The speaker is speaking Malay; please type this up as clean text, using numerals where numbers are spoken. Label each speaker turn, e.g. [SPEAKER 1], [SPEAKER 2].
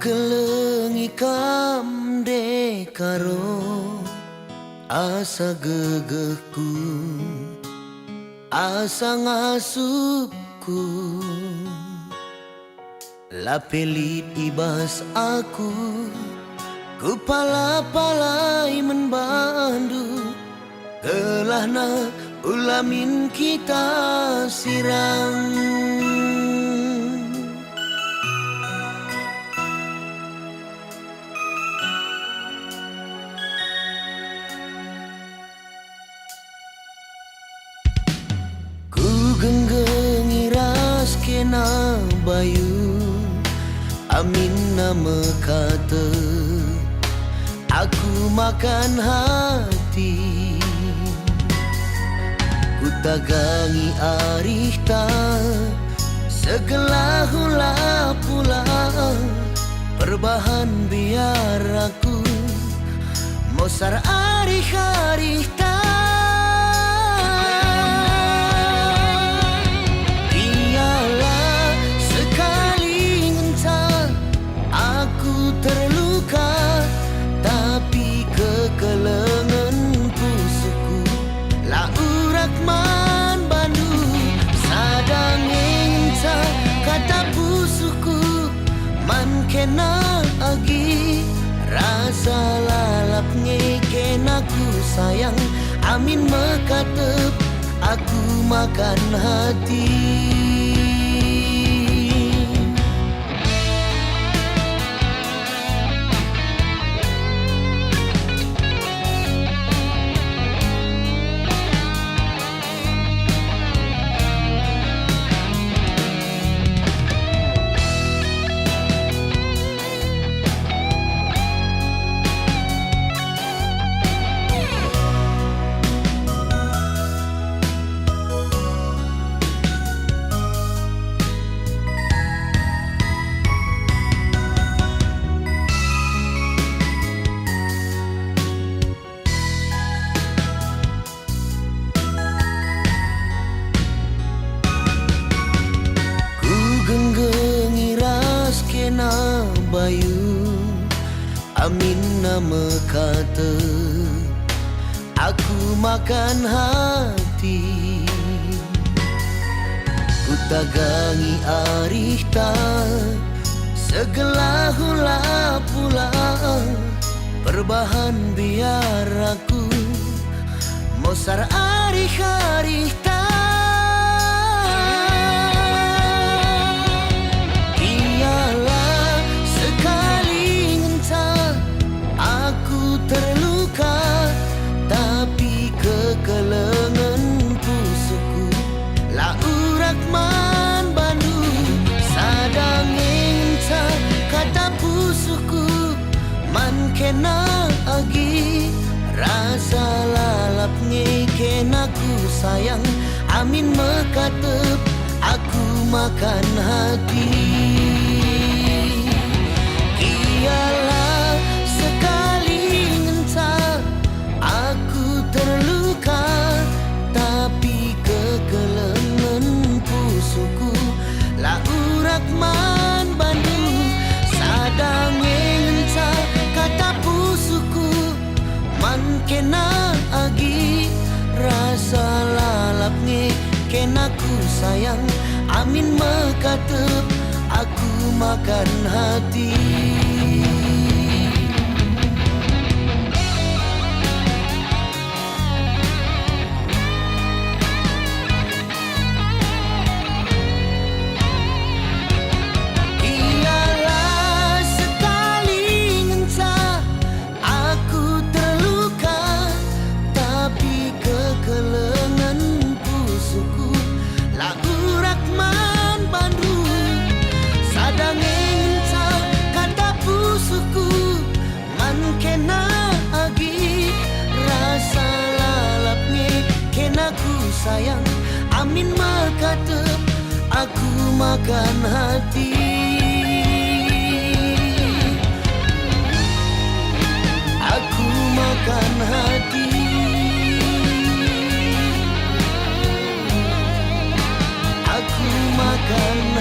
[SPEAKER 1] kelengi kam dekaro asa gegehku asa ngasupku lapelit ibas aku kepala palai membandu gelahna ulamin kita sirang genggengi ras kena bayu amin nama kata aku makan hati ku tagangi arihta segala hula pula perbahan biar aku mosar arih-arihta kena agi rasa lalap ngeken aku sayang amin mekatep aku makan hati bayu amin nama kata aku makan hati ku tagangi arihta segala hula pula perbahan biar aku mosar arih-arihta kena agi rasa lalap ngeken aku sayang amin mekatep aku makan hati ialah sekali ngenta aku terluka tapi kekelengan pusuku la urak man bandu sadang kata pusuku man kena agi rasa lalap ngeken aku sayang amin mekatep aku makan hati sayang amin mekatep aku makan hati aku makan hati aku makan